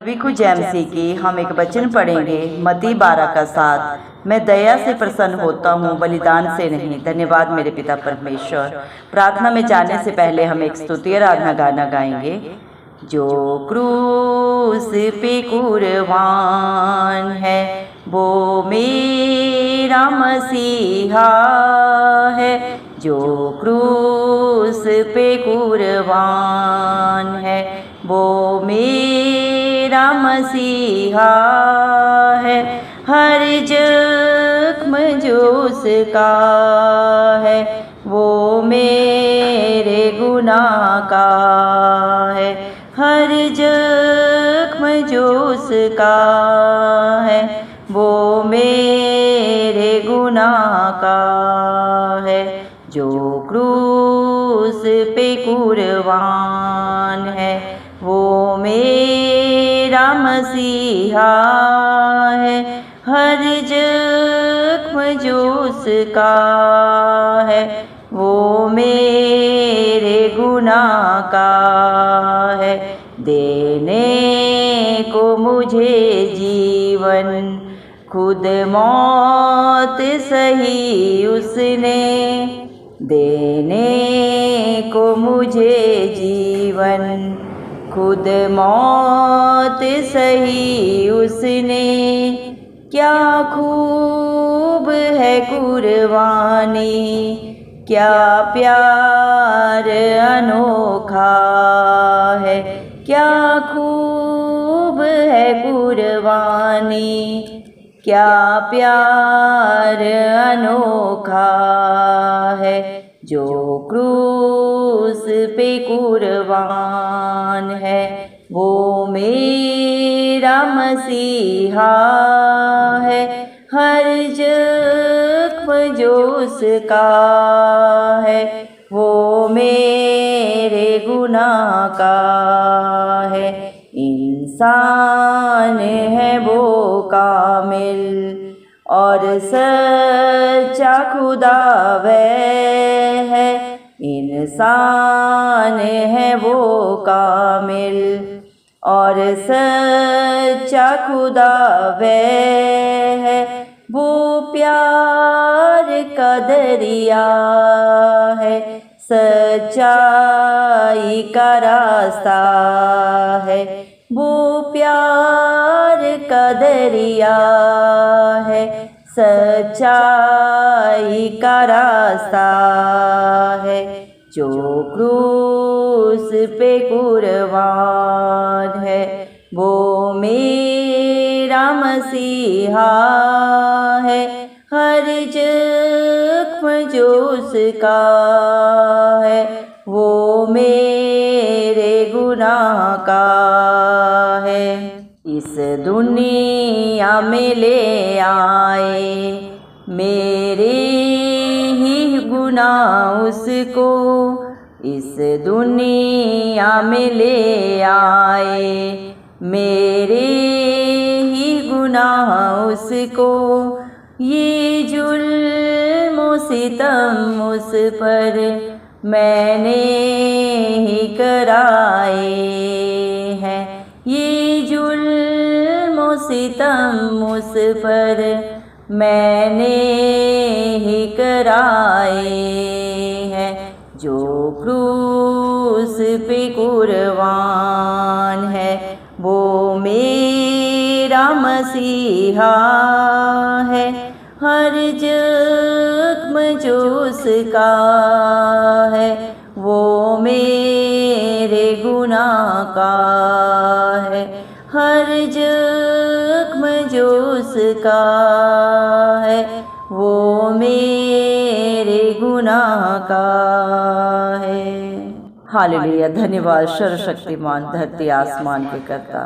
सभी को जैमसी की हम एक वचन पढ़ेंगे। मत्ती 12 का 7। मैं दया से प्रसन्न होता हूँ, बलिदान से नहीं। धन्यवाद मेरे पिता परमेश्वर। प्रार्थना में जाने से पहले हम एक स्तुति आराधना गाना गाएंगे। जो क्रूस पे कुर्बान है वो मेरा मसीहा है। जो क्रूस पे कुर्बान है वो मेरा मसीहा है। हर जख्म जो उसका है वो मेरे गुनाह का है। हर जख्म जो उसका है वो मेरे गुनाह का है। जो क्रूस पे कुर्बान है वो मेरा मसीहा है। हर जख्म जो उसका है वो मेरे गुनाह का है। देने को मुझे जीवन खुद मौत सही उसने। देने को मुझे जीवन खुद मौत सही उसने। क्या खूब है कुर्बानी, क्या प्यार अनोखा है। क्या खूब है कुर्बानी, क्या प्यार अनोखा है। जो क्रूस पे कुर्बान है वो मेरा मसीहा है। हर जख्म जो उसका है वो मेरे गुनाह का है। इंसान है वो कामिल और सच्चा खुदा वह है। इंसान है वो कामिल और सच्चा खुदा वह है। वो प्यार का दरिया है, सच्चाई का रास्ता है। वो प्यार का दरिया है, सच्चाई का रास्ता है। जो क्रूस पे कुर्बान है वो मेरा मसीहा है। हर जख्म जो उसका है वो मेरे गुनाह का है। इस दुनिया में ले आए मेरे ही गुनाह उसको। इस दुनिया में ले आए मेरे ही गुनाह उसको। ये जुल्म सितम उस पर मैंने ही कराए हैं। ये जुल्म सितम उस पर मैंने ही कराए हैं। जो क्रूस पे कुर्बान है वो मेरा मसीहा है। हर जख्म जो उसका है वो मेरे गुनाह का है। हर जख्म जो उसका है वो मेरे गुनाह का है। हालेलुया। धन्यवाद सर्वशक्तिमान धरती आसमान के कर्ता,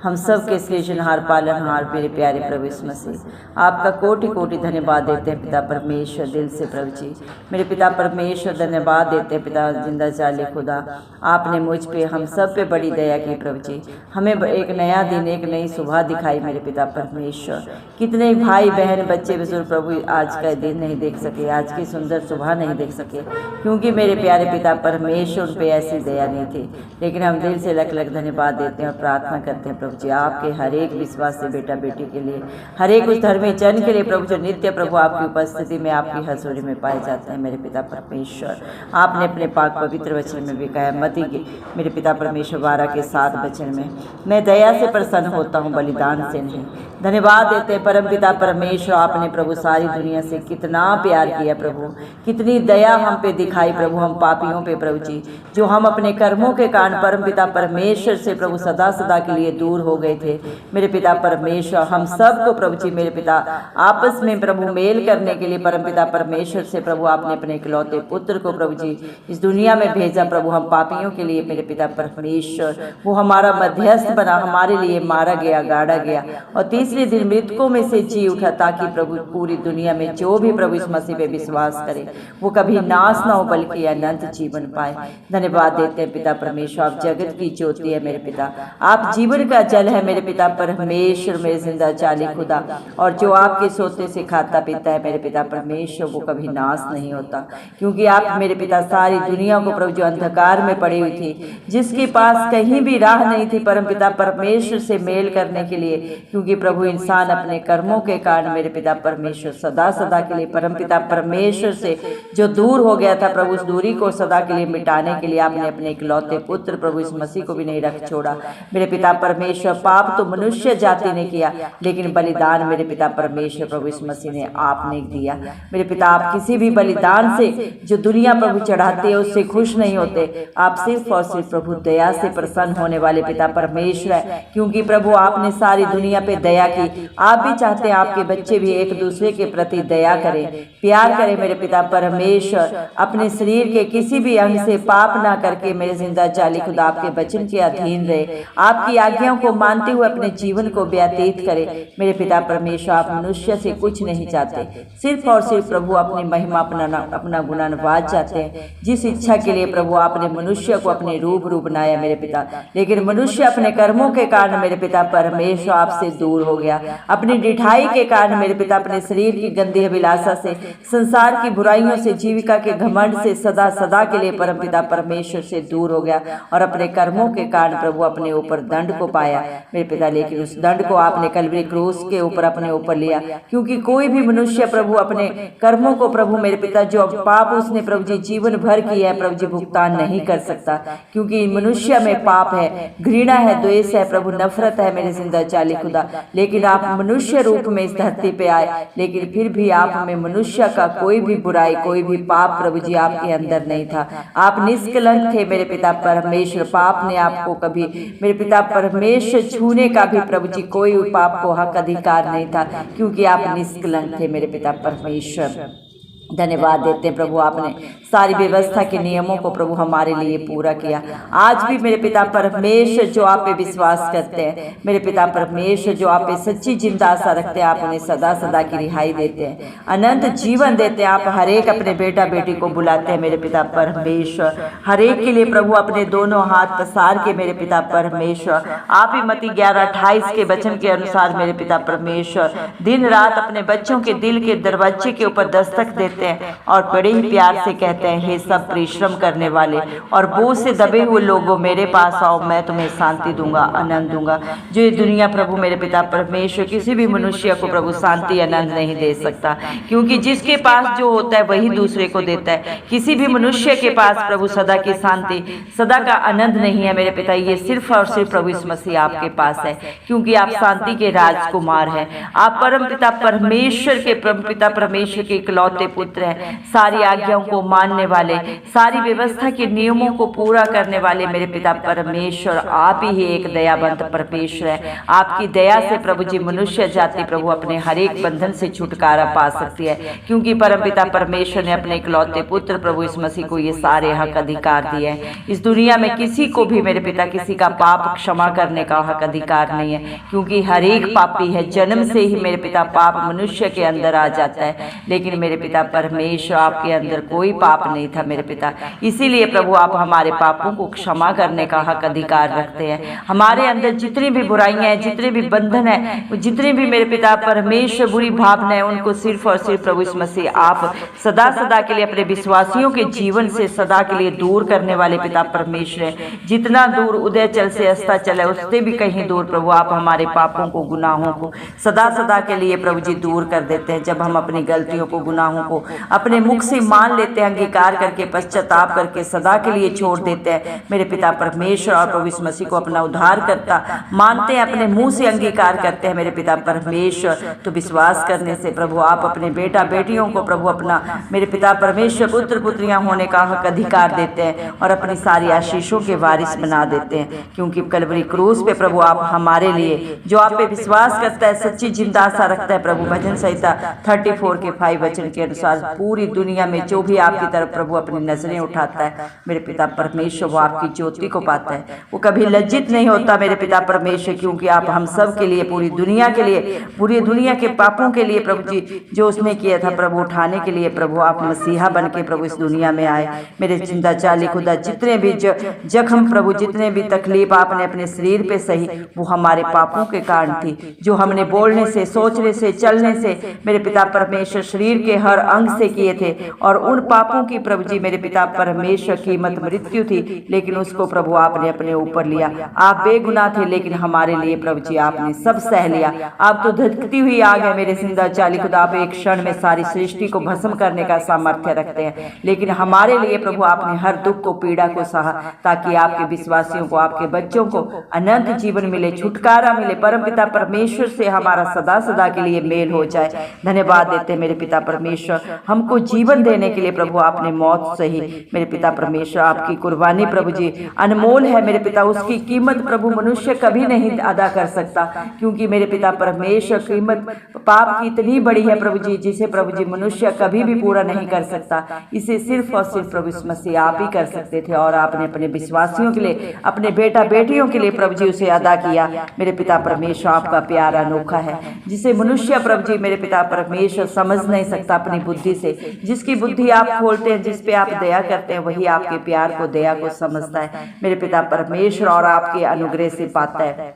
हम सब के सृजनहार पालनहार मेरे प्यारे प्रभु यीशु मसीह, आपका कोटि कोटि धन्यवाद देते हैं पिता परमेश्वर दिल से। प्रभु जी मेरे पिता परमेश्वर धन्यवाद देते हैं पिता जिंदा जाले खुदा, आपने मुझ पे हम सब पे बड़ी दया की प्रभु जी। हमें एक नया दिन एक नई सुबह दिखाई मेरे पिता परमेश्वर। कितने भाई बहन बच्चे बुजुर्ग प्रभु आज का दिन नहीं देख सके, आज की सुंदर सुबह नहीं देख सके, क्योंकि मेरे प्यारे पिता परमेश्वर पे ऐसी दया नहीं थी। लेकिन हम दिल से लख लख धन्यवाद देते हैं और प्रार्थना करते हैं प्रभु जी आपके हर एक विश्वास से बेटा बेटी के लिए, हर एक उस धर्मी जन के लिए प्रभु जो नित्य प्रभु आपकी उपस्थिति में आपकी हजूरी में पाए जाते हैं। मेरे पिता परमेश्वर, आपने अपने पाक पवित्र वचन में भी कहा मती के मेरे पिता परमेश्वर 12 के 7 वचन में, मैं दया से प्रसन्न होता हूँ बलिदान से नहीं। धन्यवाद देते हैं परम पिता परमेश्वर, आपने प्रभु सारी दुनिया से कितना प्यार किया प्रभु, कितनी दया हम पे दिखाई प्रभु, हम पापियों पे प्रभु जी, जो हम अपने कर्मों के कारण परम पिता परमेश्वर से प्रभु सदा सदा के लिए दूर हो गए थे। मेरे पिता परमेश्वर, हम सबको प्रभु जी मेरे पिता आपस में प्रभु मेल करने के लिए परम पिता परमेश्वर से प्रभु आपने अपने इकलौते पुत्र को प्रभु जी इस दुनिया में भेजा प्रभु, हम पापियों के लिए मेरे पिता परमेश्वर, वो हमारा मध्यस्थ बना, हमारे लिए मारा गया, गाड़ा गया और तीसरे दिन मृतकों में से जी उठा, ताकि प्रभु पूरी दुनिया में जो भी प्रभु इस मसीह पे विश्वास करे वो कभी नाश ना हो बल्कि अनंत जीवन पाए। धन्यवाद देते हैं पिता परमेश्वर, आप जगत की ज्योति है मेरे पिता, आप जीवन का जल है मेरे पिता परमेश्वर, मेरे जिंदा जाली खुदा, और जो आपके सोते से खाता पीता है मेरे पिता परमेश्वर वो कभी नाश नहीं होता, क्योंकि आप मेरे पिता सारी दुनिया को प्रभु जो अंधकार में पड़ी हुई थी, जिसके पास कहीं भी राह नहीं थी परम पिता परमेश्वर से मेल करने के लिए, क्योंकि प्रभु इंसान अपने कर्मों के कारण मेरे पिता परमेश्वर सदा सदा के लिए परम पिता परमेश्वर से जो दूर हो गया था प्रभु, उस दूरी को सदा के लिए मिटाने के लिए आपने अपने इकलौते पुत्र प्रभु इस मसीह को भी नहीं रख छोड़ा मेरे पिता परमेश्वर। पाप तो मनुष्य जाति ने किया, लेकिन बलिदान मेरे पिता परमेश्वर प्रभु इस मसीह ने आपने दिया मेरे पिता। आप किसी भी बलिदान से जो दुनिया प्रभु चढ़ाती है उससे खुश नहीं होते, आप सिर्फ और सिर्फ प्रभु दया से प्रसन्न होने वाले पिता परमेश्वर है, क्योंकि प्रभु आपने सारी दुनिया पे दया की। आप भी चाहते हैं आपके बच्चे भी एक दूसरे के प्रति दया करें, प्यार करें मेरे पिता परमेश्वर, अपने शरीर के किसी भी अंग से पाप ना करके मेरे जिंदा जाली खुदा आपके वचन के अधीन रहे, आपकी आज्ञाओं को मानते हुए अपने जीवन को व्यतीत करें मेरे पिता परमेश्वर। आप मनुष्य से कुछ नहीं चाहते, सिर्फ और सिर्फ प्रभु अपनी महिमा अपना गुणगान चाहते हैं। जिस इच्छा के लिए प्रभु आपने मनुष्य को अपने रूप बनाया मेरे पिता, लेकिन मनुष्य अपने कर्मों के कारण मेरे पिता परमेश्वर आपसे दूर हो गया, अपनी ढिठाई के कारण मेरे पिता अपने शरीर की गंदी अभिलाषा से, संसार की बुराइयों से, जीविका के घमंड से सदा सदा के लिए परम पिता परमेश्वर से दूर हो गया और अपने कर्मों के कारण प्रभु अपने ऊपर दंड को पाया मेरे पिता। लेकिन उस दंड को आपने कलवरी क्रूस के ऊपर अपने ऊपर लिया, क्योंकि कोई भी मनुष्य प्रभु अपने कर्मों को प्रभु मेरे पिता जो पाप उसने प्रभु जी जीवन भर किया है प्रभु जी भुगतान नहीं कर सकता, क्योंकि मनुष्य में पाप है, घृणा है, द्वेष है प्रभु, नफरत है मेरे जिंदा जाली खुदा। लेकिन आप मनुष्य रूप में इस धरती पे आए, लेकिन फिर भी आप में मनुष्य का कोई भी बुराई, कोई भी पाप प्रभु जी आपके अंदर नहीं था। आप निष्कलंक थे मेरे पिता परमेश्वर, पाप ने आपको कभी मेरे पिता परमेश्वर छूने का भी प्रभु जी कोई पाप को हक अधिकार नहीं था, क्योंकि आप निष्कलंक थे मेरे पिता परमेश्वर। धन्यवाद देते हैं प्रभु, आपने सारी व्यवस्था के नियमों को प्रभु हमारे लिए पूरा किया। आज भी मेरे पिता परमेश्वर जो आप पे विश्वास करते हैं मेरे पिता परमेश्वर, जो आप पे सच्ची जिंदा आशा रखते हैं, आप उन्हें सदा सदा की रिहाई देते हैं, अनंत जीवन देते हैं। आप हर एक अपने बेटा बेटी को बुलाते हैं मेरे पिता परमेश्वर, हर एक के लिए प्रभु अपने दोनों हाथ पसार के मेरे पिता परमेश्वर। आप ही मत्ती 11:28 के वचन के अनुसार मेरे पिता परमेश्वर दिन रात अपने बच्चों के दिल के दरवाजे के ऊपर दस्तक देते हैं और बड़े ही प्यार से कहते हैं, हे सब परिश्रम करने वाले और बोझ से दबे हुए लोगों मेरे पास आओ, मैं तुम्हें शांति दूंगा, आनंद दूंगा। जो ये दुनिया प्रभु मेरे पिता परमेश्वर किसी भी मनुष्य को प्रभु शांति आनंद नहीं दे सकता, क्योंकि जिसके पास जो होता है वही दूसरे को देता है। किसी भी मनुष्य के पास प्रभु सदा की शांति, सदा का आनंद नहीं है मेरे पिता, ये सिर्फ और सिर्फ प्रभु इस मसीह आपके पास है, क्योंकि आप शांति के राजकुमार हैं। आप परम पिता परमेश्वर के परम पिता परमेश्वर के इकलौते पुत्र हैं, सारी आज्ञाओं को मानने वाले, सारी व्यवस्था के नियमों को पूरा करने वाले मेरे पिता परमेश्वर। आप ही एक दयावंत परमेश्वर है। आपकी दया से प्रभु जी मनुष्य जाति प्रभु अपने हर एक बंधन से छुटकारा पा सकती है, क्योंकि परम पिता परमेश्वर ने अपने इकलौते पुत्र प्रभु इस मसीह को ये सारे हक अधिकार दिए हैं। इस दुनिया में किसी को भी मेरे पिता किसी का पाप क्षमा करने का हक अधिकार नहीं है, क्योंकि हर एक पापी है, जन्म से ही मेरे पिता पाप मनुष्य के अंदर आ जाता है। लेकिन मेरे पिता परमेश्वर आपके अंदर कोई पाप नहीं था मेरे पिता, इसीलिए प्रभु आप हमारे पापों को क्षमा करने का हक अधिकार रखते हैं। हमारे अंदर जितनी भी बुराइयां हैं, जितने भी बंधन है, जितने भी मेरे पिता परमेश्वर बुरी भावनाएं, उनको सिर्फ और सिर्फ प्रभु यीशु मसीह आप सदा सदा के लिए अपने विश्वासियों के जीवन से सदा के लिए दूर करने वाले पिता परमेश्वर है। जितना दूर उदय चल से अस्ताचल है, उससे भी कहीं दूर प्रभु आप हमारे पापों को, गुनाहों को सदा सदा के लिए प्रभु जी दूर कर देते हैं। जब हम अपनी गलतियों को, गुनाहों को अपने मुख से मान लेते हैं, अंगीकार करके, पश्चाताप करके सदा के लिए छोड़ देते हैं मेरे पिता परमेश्वर, और प्रभु यीशु मसीह को अपना उद्धारकर्ता मानते हैं, अपने मुंह से अंगीकार करते हैं मेरे पिता परमेश्वर, तो विश्वास करने से प्रभु आप अपने बेटा बेटियों को प्रभु अपना मेरे पिता परमेश्वर पुत्र पुत्रियां होने का हक अधिकार देते हैं और अपनी सारी आशीषों के वारिस बना देते हैं। क्योंकि कलवरी क्रूस पे प्रभु आप हमारे लिए, जो आप पे विश्वास करता है, सच्ची जिंदा आशा रखता है प्रभु, भजन संहिता 34 के 5 वचन के अनुसार पूरी दुनिया में जो भी आपकी तरफ प्रभु अपनी नजरें उठाता है मेरे पिता परमेश्वर, वो आपकी ज्योति को पाता है, वो कभी लज्जित नहीं होता मेरे पिता परमेश्वर, क्योंकि आप हम सब के लिए, पूरी दुनिया के लिए, पूरी दुनिया के पापों के लिए प्रभु जी जो उसने किया था प्रभु उठाने के लिए प्रभु आप मसीहा बन के प्रभु इस दुनिया में आए मेरे जिंदा जाली खुदा। जितने भी जख्म प्रभु, जितने भी तकलीफ आपने अपने शरीर पे सही, वो हमारे पापों के कारण थी, जो हमने बोलने से, सोचने से, चलने से मेरे पिता परमेश्वर शरीर के हर अंग से किए थे, और उन पापों की प्रभु जी मेरे पिता परमेश्वर कीमत मृत्यु थी, लेकिन उसको प्रभु आपने अपने ऊपर लिया। आप बेगुनाह थे, लेकिन हमारे लिए प्रभु जी आपने सब सह लिया। आप तो धधकती हुई आग है मेरे जिंदा जाली खुदा, आप एक क्षण में सारी सृष्टि को भस्म करने का सामर्थ्य रखते हैं, लेकिन हमारे लिए प्रभु आपने हर दुख को, पीड़ा को सहा, ताकि आपके विश्वासियों को, आपके बच्चों को अनंत जीवन मिले, छुटकारा मिले, परमपिता परमेश्वर से हमारा सदा सदा के लिए मेल हो जाए। धन्यवाद देते मेरे पिता परमेश्वर, हमको जीवन देने के लिए प्रभु आपने मौत सही मेरे पिता परमेश्वर। आपकी कुर्बानी प्रभु जी अनमोल है मेरे पिता, उसकी कीमत प्रभु मनुष्य कभी नहीं अदा कर सकता, क्योंकि मेरे पिता परमेश्वर कीमत पाप की इतनी बड़ी है प्रभु जी, जिसे प्रभु जी मनुष्य कभी भी पूरा नहीं कर सकता। इसे सिर्फ और सिर्फ प्रभु यीशु मसीह आप ही कर सकते थे, और आपने अपने विश्वासियों के लिए, अपने बेटा बेटियों के लिए प्रभु जी उसे अदा किया मेरे पिता परमेश्वर। आपका प्यार अनोखा है, जिसे मनुष्य प्रभु जी मेरे पिता परमेश्वर समझ नहीं सकता अपनी बुद्धि से। जिसकी बुद्धि आप खोलते हैं, जिस पे आप दया करते हैं, वही आपके प्यार को, दया को समझता है मेरे पिता परमेश्वर, और आपके अनुग्रह से पाता है,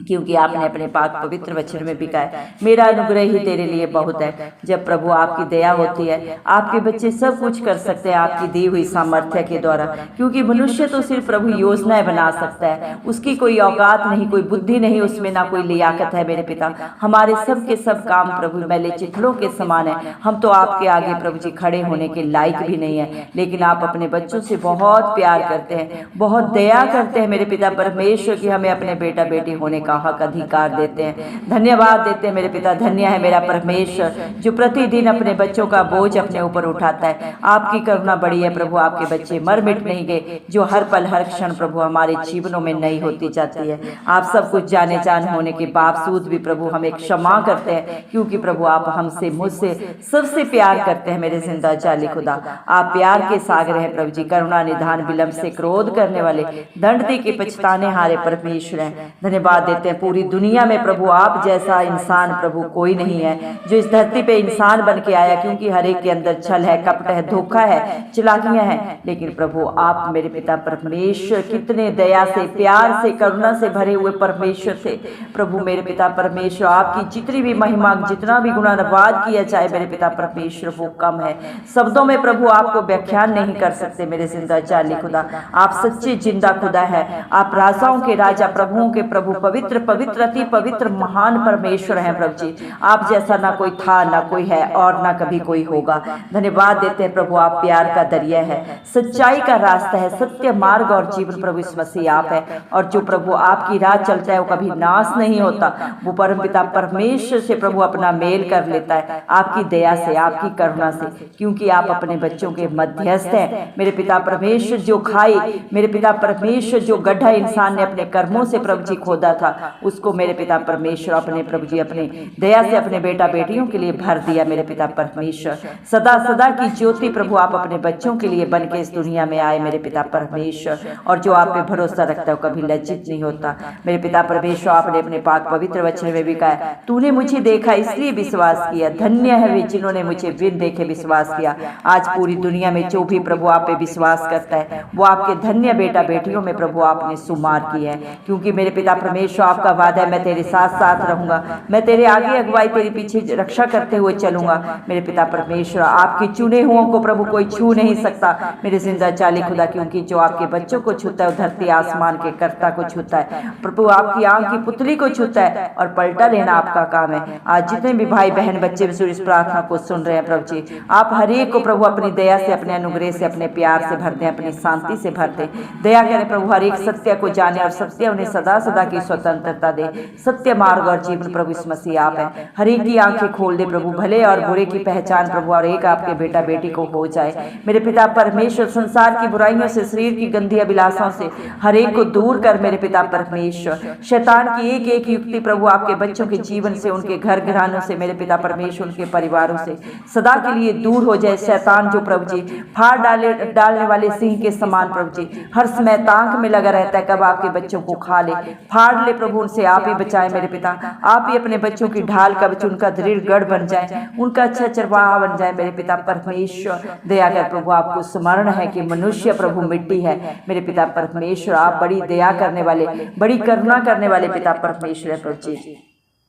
क्योंकि आपने अपने पाक पवित्र वचन में भी कहा है, मेरा अनुग्रह ही तेरे लिए बहुत है। जब प्रभु आपकी दया होती है, आपके बच्चे सब कुछ कर सकते हैं आपकी दी हुई सामर्थ्य के द्वारा, क्योंकि मनुष्य तो सिर्फ प्रभु योजनाएं बना सकता है, उसकी कोई औकात नहीं, कोई बुद्धि नहीं, उसमें ना कोई लियाकत है मेरे पिता। हमारे सब के सब काम प्रभु मैले चिथड़ों के समान है, हम तो आपके आगे प्रभु जी खड़े होने के लायक भी नहीं है, लेकिन आप अपने बच्चों से बहुत प्यार करते हैं, बहुत दया करते हैं मेरे पिता परमेश्वर, की हमें अपने बेटा बेटी होने का हक अधिकार देते हैं। धन्यवाद देते हैं मेरे पिता, धन्य है मेरा परमेश्वर, जो प्रतिदिन अपने बच्चों का बोझ अपने ऊपर उठाता है। आपकी करुणा बड़ी है प्रभु, आपके बच्चे मर मिट नहीं गए, जो हर पल हर क्षण प्रभु हमारे जीवनों में नई होती जाती है। आप सब कुछ जाने जान होने के बावजूद भी प्रभु हमें क्षमा करते हैं, क्योंकि प्रभु आप हमसे, मुझसे, सबसे प्यार करते हैं मेरे जिंदा जाली खुदा। आप प्यार के सागर हैं प्रभु जी, करुणा निधान, विलंब से क्रोध करने वाले, दंड दे के पछताने हारे परमेश्वर हैं। धन्यवाद देते हैं, पूरी दुनिया में प्रभु आप जैसा इंसान प्रभु कोई नहीं है, जो इस धरती पे इंसान बन के आया, क्योंकि हर एक के अंदर छल है, कपट है, धोखा है, चालाकियां हैं, लेकिन प्रभु आप मेरे पिता परमेश्वर कितने दया से, प्यार से, करुणा से भरे हुए परमेश्वर थे प्रभु मेरे पिता परमेश्वर। आपकी जितनी भी महिमा, जितना भी गुणानुवाद किया जाए मेरे पिता परमेश्वर, वो कम है। शब्दों में प्रभु आपको व्याख्यान नहीं कर सकते मेरे जिंदा जाली खुदा। आप सच्चे जिंदा खुदा है, आप राजाओं के राजा, प्रभुओं के प्रभु, पवित्र पवित्र अति पवित्र महान परमेश्वर हैं प्रभु जी। आप जैसा ना कोई था, ना कोई है, और ना कभी कोई होगा। धन्यवाद देते हैं प्रभु, आप प्यार का दरिया है, सच्चाई का रास्ता है, सत्य मार्ग और जीवन प्रभु यीशु मसीह आप है। और जो प्रभु आपकी राह चलता है वो कभी नाश नहीं होता, वो परमपिता परमेश्वर से प्रभु अपना मेल कर लेता है, आपकी दया से, आपकी करुणा से, क्योंकि आप अपने बच्चों के मध्यस्थ हैं मेरे पिता परमेश्वर। जो खाई मेरे पिता परमेश्वर, जो गड्ढा इंसान ने अपने कर्मों से प्रभु जी खोदा था, उसको मेरे पिता परमेश्वर अपने प्रभु जी अपने दया से अपने बेटा बेटियों के लिए भर दिया मेरे पिता परमेश्वर। सदा सदा की ज्योति प्रभु आप अपने बच्चों के लिए बन के इस दुनिया में आए मेरे पिता परमेश्वर, और जो आप पे भरोसा रखता है वो कभी लज्जित नहीं होता मेरे पिता परमेश्वर। आपने अपने पाक पवित्र वचन में भी कहा, तूने मुझे देखा इसलिए विश्वास किया, धन्य है वे जिन्होंने मुझे बिन देखे विश्वास किया। आज पूरी दुनिया में जो भी प्रभु आप पे विश्वास करता है वो आपके धन्य बेटा बेटियों में प्रभु आपने शुमार किया है, क्योंकि मेरे पिता परमेश्वर आपका वादा है, मैं तेरे साथ साथ रहूंगा, मैं तेरे आगे अगुवाई तेरे पीछे रक्षा करते हुए चलूंगा मेरे पिता परमेश्वर। आपके चुने हुओं को प्रभु कोई छू नहीं सकता मेरे जिंदा चाली खुदा, क्योंकि जो आपके बच्चों को छूता है धरती आसमान के कर्ता को छूता है प्रभु, आपकी आंख की पुतली को छूता है और पलटा लेना आपका काम है। आज जितने भी भाई बहन बच्चे इस प्रार्थना को सुन रहे हैं प्रभु जी, आप हर एक को प्रभु अपनी दया से, अपने अनुग्रह से, अपने प्यार से भर दें, अपनी शांति से भर दें। दया करें प्रभु, हर एक सत्य को जाने और सत्य उन्हें सदा सदा की स्वतंत्रता दे। सत्य मार्ग और जीवन प्रभु इस मसीह आप है, हर एक की आंखें खोल दे प्रभु, भले और बुरे की पहचान प्रभु और एक आपके बेटा बेटी को हो जाए मेरे पिता परमेश्वर। संसार की बुराइयों से, शरीर की गंदी अभिलाषाओं से हर एक को दूर कर मेरे पिता परमेश्वर। शैतान की एक एक युक्ति प्रभु आपके बच्चों के जीवन से, उनके घर घरानों से मेरे पिता परमेश्वर, उनके परिवारों से सदा के लिए दूर हो जाए। शैतान जो प्रभु जी फाड़ डालने वाले सिंह के समान प्रभु जी हर समय ताक में लगा रहता है, कब आपके बच्चों को खा ले, फाड़ ले प्रभु, उनसे आप ही बचाए मेरे पिता। आप ही अपने बच्चों की ढाल कवच, उनका दृढ़ गढ़ बन जाए, उनका अच्छा चरवाहा बन जाए मेरे पिता परमेश्वर। दया कर प्रभु, आपको स्मरण है कि मनुष्य प्रभु मिट्टी है मेरे पिता परमेश्वर। आप बड़ी दया करने वाले, बड़ी करुणा करने वाले पिता परमेश्वर है प्रभु जी।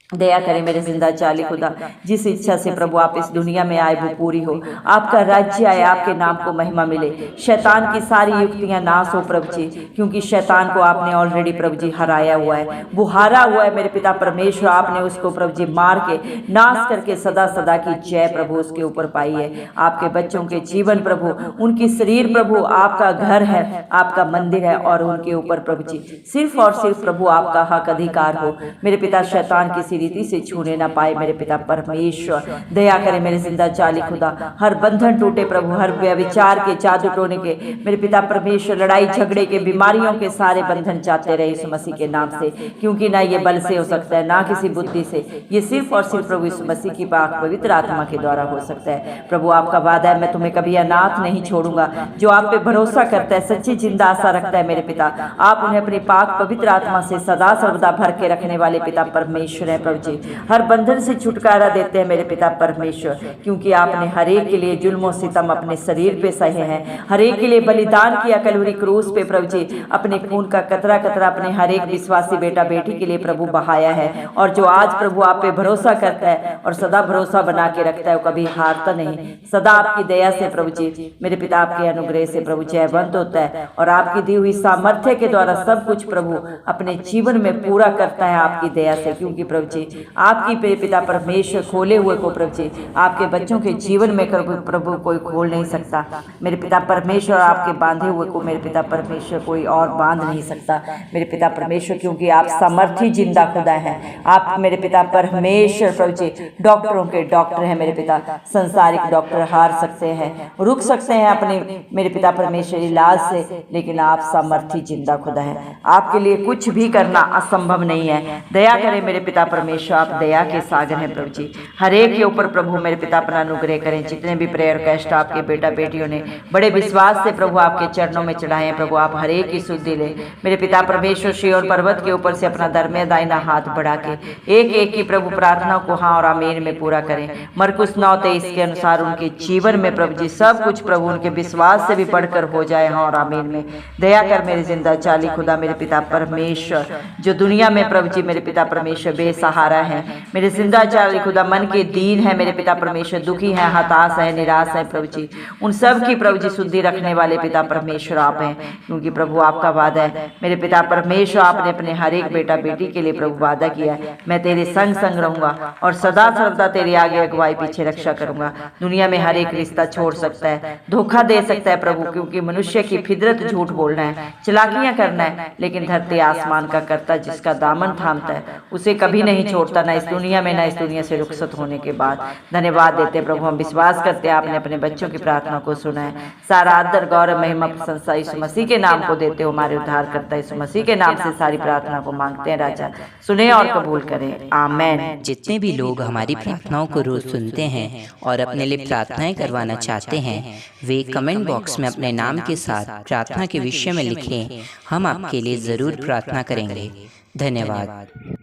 दया करें मेरे जिंदा चाली खुदा, जिस इच्छा से प्रभु आप इस दुनिया में आए वो पूरी हो, आपका राज्य आए, आपके नाम को महिमा मिले, शैतान की सारी युक्तियां नाश हो प्रभु जी, क्योंकि शैतान को आपने ऑलरेडी प्रभु जी हराया हुआ है, वो हारा हुआ है मेरे पिता परमेश्वर। आपने उसको प्रभु जी मार के नाश करके सदा सदा की जय प्रभु उसके ऊपर पाई है। आपके बच्चों के जीवन प्रभु, उनकी शरीर प्रभु आपका घर है, आपका मंदिर है, और उनके ऊपर प्रभु जी सिर्फ और सिर्फ प्रभु आपका हक अधिकार हो मेरे पिता। शैतान किसी रीति से छूने ना पाए मेरे पिता परमेश्वर। दया करें मेरे जिंदा चाली खुदा, हर बंधन टूटे प्रभु, हर व्यभिचार के, जादू टोने के मेरे पिता परमेश्वर, लड़ाई झगड़े के, बीमारियों के सारे बंधन जाते रहे यीशु मसीह के नाम से, क्योंकि ना ये बल से हो सकता है ना किसी बुद्धि से, ये सिर्फ और सिर्फ प्रभु यीशु मसीह की पाक पवित्र आत्मा के द्वारा हो सकता है। प्रभु आपका वादा है, मैं तुम्हें कभी अनाथ नहीं छोड़ूंगा। जो आप पे भरोसा करता है, सच्ची जिंदा आशा रखता है मेरे पिता, आप उन्हें अपनी पाक पवित्र आत्मा से सदा सर्वदा भर के रखने वाले पिता परमेश्वर है प्रभु जी। हर बंधन से छुटकारा देते हैं मेरे पिता परमेश्वर, क्योंकि आपने हर एक के लिए जुल्म सितम अपने शरीर पे सहे हैं, हर एक के लिए बलिदान किया कलवरी क्रूस पे प्रभु जी, अपने खून का कतरा कतरा अपने हर एक विश्वासी बेटा बेटी के लिए प्रभु बहाया है। और जो आज प्रभु आप पे भरोसा करता है और सदा भरोसा बना के रखता है, वो कभी हारता नहीं, सदा आपकी दया से प्रभु जी मेरे पिता, आपके अनुग्रह से प्रभु जयवंत होता है, और आपकी दी हुई सामर्थ्य के द्वारा सब कुछ प्रभु अपने जीवन में पूरा करता है आपकी दया से। क्योंकि प्रभु जी आपकी मेरे पिता परमेश्वर खोले हुए को प्रभु जी आपके बच्चों के जीवन में प्रभु कोई खोल नहीं सकता मेरे पिता परमेश्वर। आपके बांधे हुए को मेरे पिता परमेश्वर कोई और बांध नहीं सकता मेरे पिता परमेश्वर, क्योंकि आप सामर्थी जिंदा खुदा हैं। आप मेरे पिता परमेश्वर प्रभु जी डॉक्टरों के डॉक्टर हैं मेरे पिता। संसारिक डॉक्टर हार सकते हैं, रुक सकते हैं अपने मेरे पिता परमेश्वर इलाज से, लेकिन आप सामर्थी जिंदा खुदा हैं। आपके लिए कुछ भी करना असंभव नहीं है। दया करें मेरे पिता परमेश्वर, आप दया के सागर हैं प्रभु जी। हर एक के ऊपर प्रभु मेरे पिता अपना अनुग्रह करें। जितने भी प्रेयर कैस्ट आपके बेटा बेटियों ने बड़े विश्वास से प्रभु आपके चरणों में चढ़ाए हैं, प्रभु आप हर एक की शुद्धि ले मेरे पिता परमेश्वर। सिय्योन पर्वत के ऊपर से अपना दरमे दाहिना हाथ बढ़ा के एक एक की प्रभु प्रार्थना को हाँ और आमीन में पूरा करें। मरकुस 9:23 के अनुसार उनके जीवन में प्रभु जी सब कुछ प्रभु उनके विश्वास से भी बढ़कर हो जाए हाँ और आमीन में। दया कर मेरे जिंदा चाली खुदा मेरे पिता परमेश्वर, जो दुनिया में प्रभु जी मेरे पिता परमेश्वर बेसहारा है, मेरे जिंदा चाली खुदा मन के दीन है मेरे पिता परमेश्वर, दुखी है, हताश है, निराश है प्रभु जी, उन सब की प्रभु जी शुद्धि रखने वाले पिता परमेश्वर आप हैं। क्योंकि प्रभु आपका वादा है मेरे पिता परमेश्वर, आपने अपने हर एक बेटा बेटी के लिए प्रभु वादा किया है, मैं तेरे संग संग रहूंगा और सदा सर्वदा तेरे आगे अगुवाई पीछे रक्षा करूंगा। दुनिया में हर एक रिश्ता छोड़ सकता है, धोखा दे सकता है प्रभु, क्योंकि मनुष्य की फितरत झूठ बोलना है, चलाकियां करना है, लेकिन धरती आसमान का कर्ता जिसका दामन थामता है उसे कभी नहीं नहीं छोड़ता, ना इस दुनिया में ना इस दुनिया से रुखसत होने के बाद। धन्यवाद देते प्रभु, हम विश्वास करते हैं आपने अपने बच्चों की प्रार्थना को सुना है। सारा आदर गौरव महिमा प्रशंसा यीशु मसीह के नाम को देते हो, हमारे उद्धार करता यीशु मसीह के नाम से सारी प्रार्थना को मांगते हैं राजा, सुने और कबूल करें, आमेन। जितने भी लोग हमारी प्रार्थनाओं को रोज सुनते हैं और अपने लिए प्रार्थनाएं करवाना चाहते हैं, वे कमेंट बॉक्स में अपने नाम के साथ प्रार्थना के विषय में लिखें, हम आपके लिए जरूर प्रार्थना करेंगे। धन्यवाद।